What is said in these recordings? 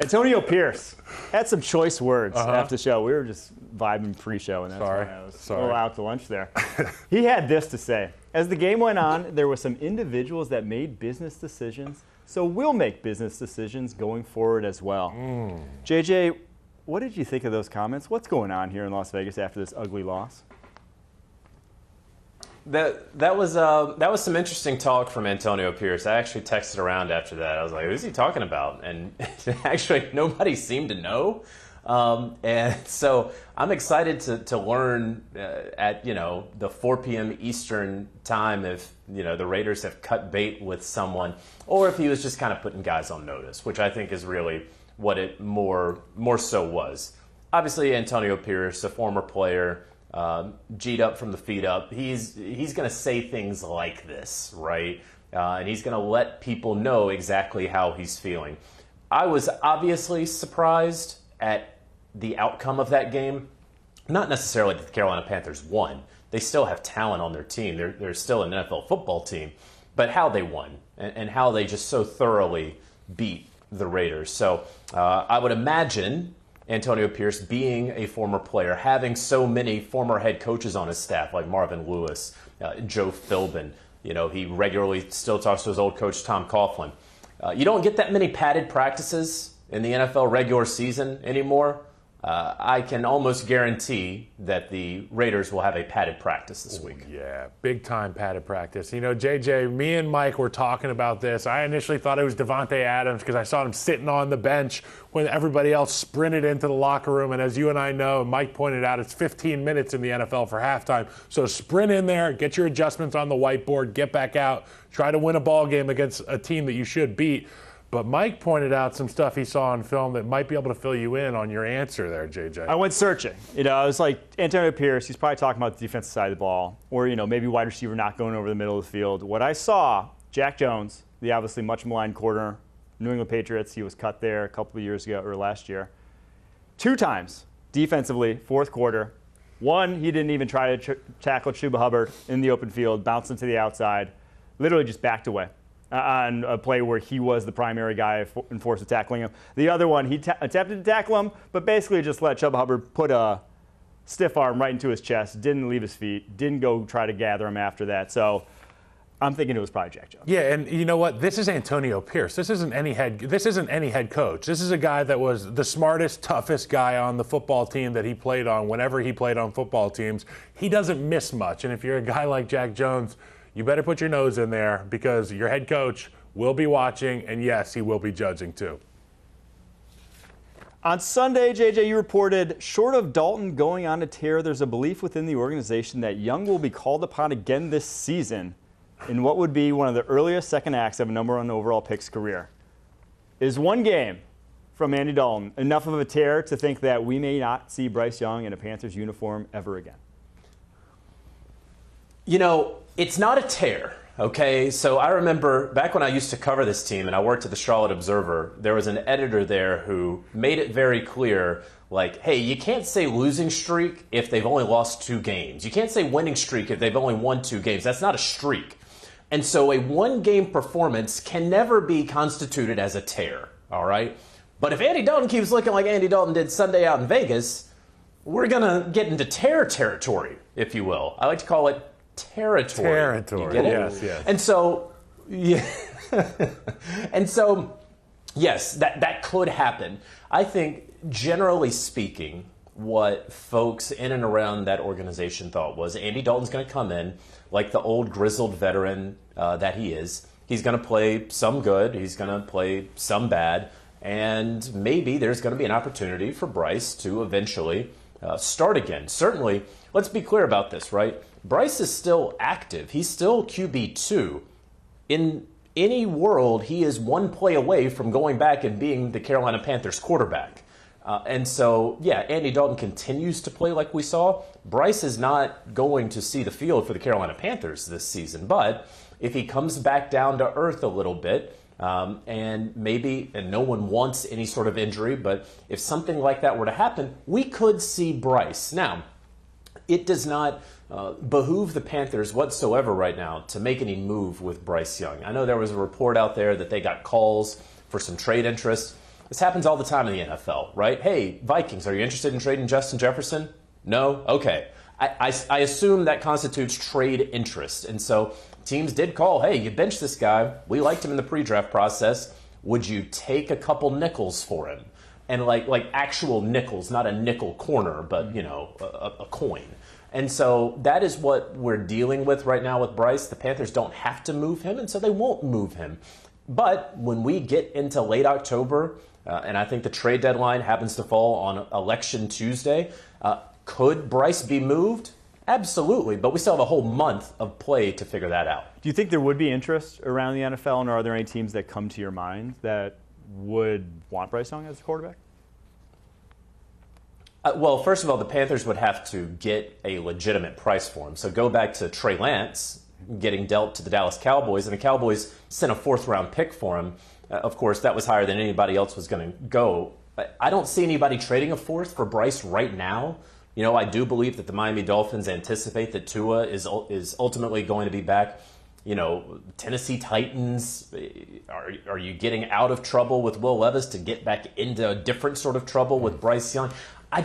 Antonio Pierce had some choice words after the show. We were just vibing pre-show, and that's why I was a little out to lunch there. He had this to say. As the game went on, there were some individuals that made business decisions, so we'll make business decisions going forward as well. JJ, what did you think of those comments? What's going on here in Las Vegas after this ugly loss? That was some interesting talk from Antonio Pierce. I actually texted around after that. I was like, who's he talking about? And actually, nobody seemed to know. And so I'm excited to learn at the 4 p.m. Eastern time if the Raiders have cut bait with someone, or if he was just kind of putting guys on notice, which I think is really what it more so was. Obviously, Antonio Pierce, a former player. G'd up from the feet up. He's going to say things like this, right? And he's going to let people know exactly how he's feeling. I was obviously surprised at the outcome of that game. Not necessarily that the Carolina Panthers won. They still have talent on their team. They're still an NFL football team. But how they won and how they just so thoroughly beat the Raiders. So I would imagine Antonio Pierce, being a former player, having so many former head coaches on his staff like Marvin Lewis, Joe Philbin. He regularly still talks to his old coach, Tom Coughlin. You don't get that many padded practices in the NFL regular season anymore. I can almost guarantee that the Raiders will have a padded practice this week. Yeah, big-time padded practice. JJ, me and Mike were talking about this. I initially thought it was Devontae Adams because I saw him sitting on the bench when everybody else sprinted into the locker room. And as you and I know, and Mike pointed out, it's 15 minutes in the NFL for halftime. So sprint in there, get your adjustments on the whiteboard, get back out, try to win a ball game against a team that you should beat. But Mike pointed out some stuff he saw on film that might be able to fill you in on your answer there, JJ. I went searching. It was like Antonio Pierce, he's probably talking about the defensive side of the ball, or maybe wide receiver not going over the middle of the field. What I saw, Jack Jones, the obviously much maligned corner, New England Patriots, he was cut there a couple of years ago, or last year. 2 times defensively, fourth quarter. One, he didn't even try to tackle Chuba Hubbard in the open field, bounced him to the outside, literally just backed away on a play where he was the primary guy and forced to tackling him. The other one, he attempted to tackle him, but basically just let Chuba Hubbard put a stiff arm right into his chest, didn't leave his feet, didn't go try to gather him after that. So I'm thinking it was probably Jack Jones. Yeah, and you know what? This is Antonio Pierce. This isn't any head coach. This is a guy that was the smartest, toughest guy on the football team that he played on whenever he played on football teams. He doesn't miss much, and if you're a guy like Jack Jones, you better put your nose in there because your head coach will be watching, and yes, he will be judging too. On Sunday, JJ, you reported, short of Dalton going on a tear, there's a belief within the organization that Young will be called upon again this season in what would be one of the earliest second acts of a number one overall pick's career. Is one game from Andy Dalton enough of a tear to think that we may not see Bryce Young in a Panthers uniform ever again? It's not a tear, okay? So I remember back when I used to cover this team and I worked at the Charlotte Observer, there was an editor there who made it very clear, like, hey, you can't say losing streak if they've only lost 2 games. You can't say winning streak if they've only won 2 games. That's not a streak. And so a one-game performance can never be constituted as a tear, all right? But if Andy Dalton keeps looking like Andy Dalton did Sunday out in Vegas, we're going to get into tear territory, if you will. I like to call it territory. You get it? Yes. And so, yes, that could happen. I think, generally speaking, what folks in and around that organization thought was Andy Dalton's going to come in like the old grizzled veteran that he is. He's going to play some good. He's going to play some bad. And maybe there's going to be an opportunity for Bryce to eventually start again. Certainly, let's be clear about this, right? Bryce is still active. He's still QB2. In any world, he is one play away from going back and being the Carolina Panthers quarterback. And so, yeah, Andy Dalton continues to play like we saw. Bryce is not going to see the field for the Carolina Panthers this season. But if he comes back down to earth a little bit, and no one wants any sort of injury, but if something like that were to happen, we could see Bryce. Now, it does not behoove the Panthers whatsoever right now to make any move with Bryce Young. I know there was a report out there that they got calls for some trade interest. This happens all the time in the NFL, right? Hey, Vikings, are you interested in trading Justin Jefferson? No? Okay. I assume that constitutes trade interest. And so teams did call, hey, you benched this guy. We liked him in the pre-draft process. Would you take a couple nickels for him? And like actual nickels, not a nickel corner, but, a coin. And so that is what we're dealing with right now with Bryce. The Panthers don't have to move him, and so they won't move him. But when we get into late October, and I think the trade deadline happens to fall on Election Tuesday, could Bryce be moved? Absolutely, but we still have a whole month of play to figure that out. Do you think there would be interest around the NFL, and are there any teams that come to your mind that would want Bryce Young as a quarterback? Well, first of all, the Panthers would have to get a legitimate price for him. So go back to Trey Lance getting dealt to the Dallas Cowboys, and the Cowboys sent a fourth-round pick for him. Of course, that was higher than anybody else was going to go. I don't see anybody trading a fourth for Bryce right now. I do believe that the Miami Dolphins anticipate that Tua is ultimately going to be back. Tennessee Titans, are you getting out of trouble with Will Levis to get back into a different sort of trouble with Bryce Young? I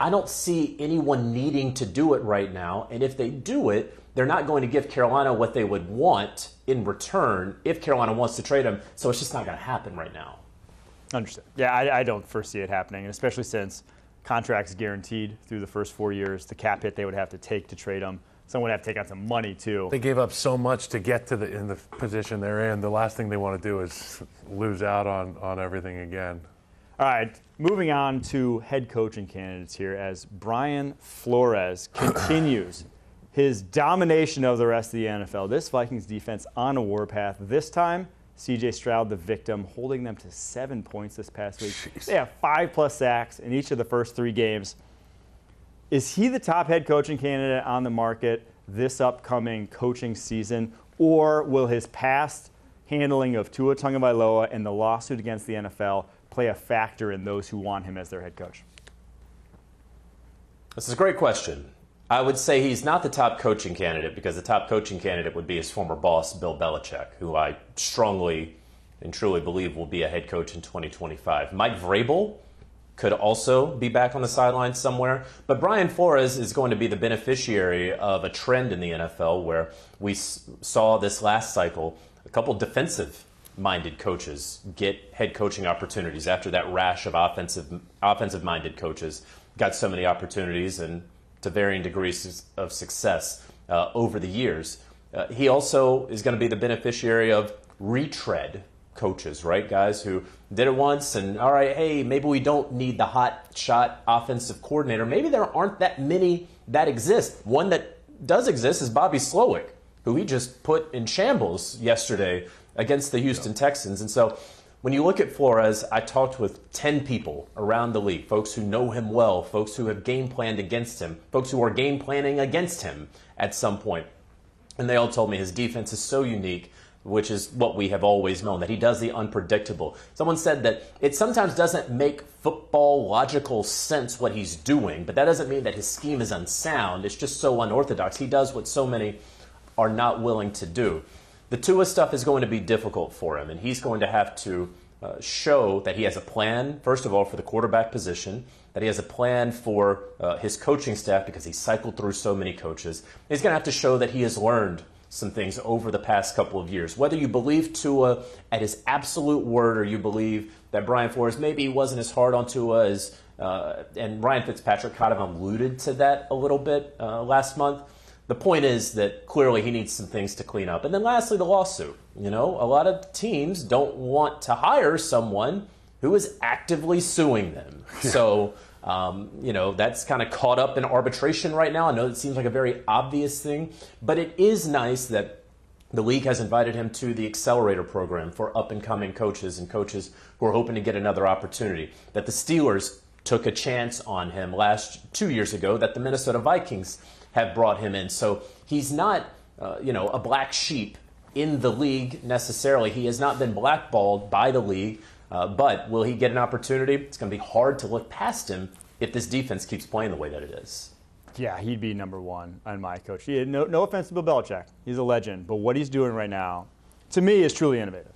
don't see anyone needing to do it right now. And if they do it, they're not going to give Carolina what they would want in return if Carolina wants to trade him. So it's just not going to happen right now. Understood. Yeah, I don't foresee it happening, especially since contracts guaranteed through the first 4 years. The cap hit they would have to take to trade him. Someone would have to take out some money, too. They gave up so much to get to in the position they're in. The last thing they want to do is lose out on everything again. All right, moving on to head coaching candidates here as Brian Flores continues his domination of the rest of the NFL. This Vikings defense on a warpath. This time, C.J. Stroud, the victim, holding them to 7 points this past week. Jeez. They have 5+ sacks in each of the first 3 games. Is he the top head coaching candidate on the market this upcoming coaching season, or will his past handling of Tua Tagovailoa and the lawsuit against the NFL play a factor in those who want him as their head coach? This is a great question. I would say he's not the top coaching candidate because the top coaching candidate would be his former boss, Bill Belichick, who I strongly and truly believe will be a head coach in 2025. Mike Vrabel could also be back on the sidelines somewhere. But Brian Flores is going to be the beneficiary of a trend in the NFL where we saw this last cycle a couple defensive-minded coaches get head coaching opportunities after that rash of offensive-minded coaches got so many opportunities and to varying degrees of success over the years. He also is going to be the beneficiary of retread coaches, right? Guys who did it once and, all right, hey, maybe we don't need the hot shot offensive coordinator. Maybe there aren't that many that exist. One that does exist is Bobby Slowick, who he just put in shambles yesterday against the Houston Texans. And so when you look at Flores, I talked with 10 people around the league, folks who know him well, folks who have game planned against him, folks who are game planning against him at some point. And they all told me his defense is so unique, which is what we have always known, that he does the unpredictable. Someone said that it sometimes doesn't make football logical sense what he's doing, but that doesn't mean that his scheme is unsound. It's just so unorthodox. He does what so many are not willing to do. The Tua stuff is going to be difficult for him, and he's going to have to show that he has a plan, first of all, for the quarterback position, that he has a plan for his coaching staff because he cycled through so many coaches. He's going to have to show that he has learned some things over the past couple of years. Whether you believe Tua at his absolute word or you believe that Brian Flores maybe wasn't as hard on Tua as, and Ryan Fitzpatrick kind of alluded to that a little bit last month. The point is that clearly he needs some things to clean up. And then lastly, the lawsuit. A lot of teams don't want to hire someone who is actively suing them. So, that's kind of caught up in arbitration right now. I know it seems like a very obvious thing, but it is nice that the league has invited him to the accelerator program for up-and-coming coaches and coaches who are hoping to get another opportunity. That the Steelers took a chance on him 2 years ago, that the Minnesota Vikings have brought him in. So he's not, a black sheep in the league necessarily. He has not been blackballed by the league. But will he get an opportunity? It's going to be hard to look past him if this defense keeps playing the way that it is. Yeah, he'd be number one on my coach. No offense to Bill Belichick. He's a legend. But what he's doing right now, to me, is truly innovative.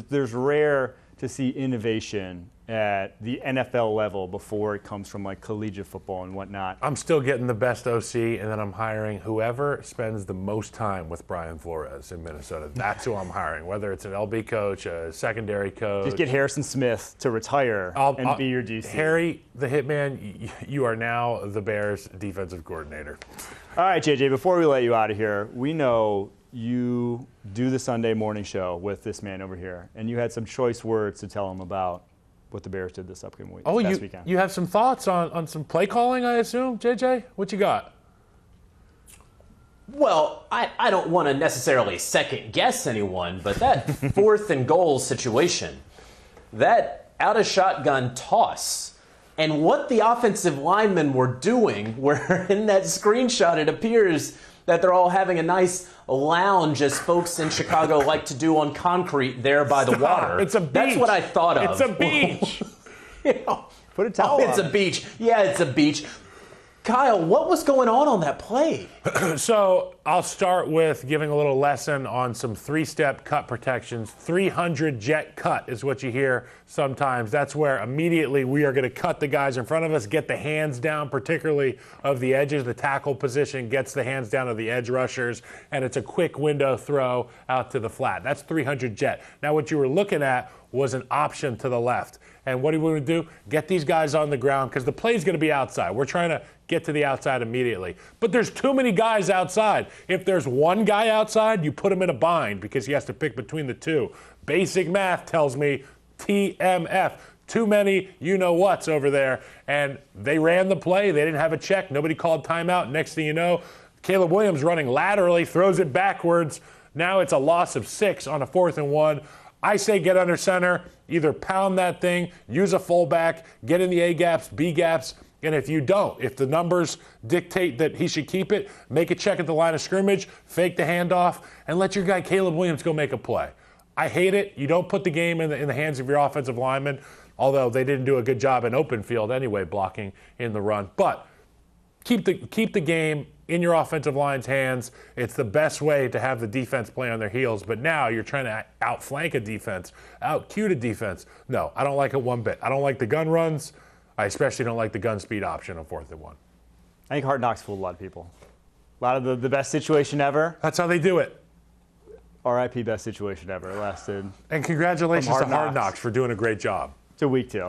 There's rare to see innovation at the NFL level before it comes from like collegiate football and whatnot. I'm still getting the best OC, and then I'm hiring whoever spends the most time with Brian Flores in Minnesota. That's who I'm hiring, whether it's an LB coach, a secondary coach. Just get Harrison Smith to retire and be your DC. Harry, the Hitman, you are now the Bears defensive coordinator. All right, JJ, before we let you out of here, we know you do the Sunday morning show with this man over here, and you had some choice words to tell him about what the Bears did this upcoming week. Weekend. You have some thoughts on some play calling, I assume, JJ? What you got? Well, I don't want to necessarily second guess anyone, but that 4th and goal situation, that out of shotgun toss, and what the offensive linemen were doing, where in that screenshot it appears that they're all having a nice lounge, as folks in Chicago like to do on concrete there by the water. It's a beach. That's what I thought of. It's a beach. Put a towel It's a beach. Yeah, it's a beach. Kyle, what was going on that play? So I'll start with giving a little lesson on some 3-step cut protections. 300 jet cut is what you hear sometimes. That's where immediately we are going to cut the guys in front of us, get the hands down, particularly of the edges. The tackle position gets the hands down of the edge rushers, and it's a quick window throw out to the flat. That's 300 jet. Now what you were looking at was an option to the left. And what do we want to do? Get these guys on the ground because the play's going to be outside. We're trying to get to the outside immediately. But there's too many guys outside. If there's one guy outside, you put him in a bind because he has to pick between the two. Basic math tells me TMF. Too many you-know-whats over there. And they ran the play. They didn't have a check. Nobody called timeout. Next thing you know, Caleb Williams running laterally, throws it backwards. Now it's a loss of 6 on a 4th and 1. I say get under center, either pound that thing, use a fullback, get in the A gaps, B gaps, and if you don't, if the numbers dictate that he should keep it, make a check at the line of scrimmage, fake the handoff, and let your guy Caleb Williams go make a play. I hate it. You don't put the game in the hands of your offensive linemen, although they didn't do a good job in open field anyway, blocking in the run. But keep the game in your offensive line's hands. It's the best way to have the defense play on their heels. But now you're trying to outflank a defense, out-cute a defense. No, I don't like it one bit. I don't like the gun runs. I especially don't like the gun speed option on 4th and 1. I think Hard Knocks fooled a lot of people. A lot of the best situation ever. That's how they do it. RIP best situation ever. It lasted. And congratulations to Hard Knocks Knocks for doing a great job. To week 2.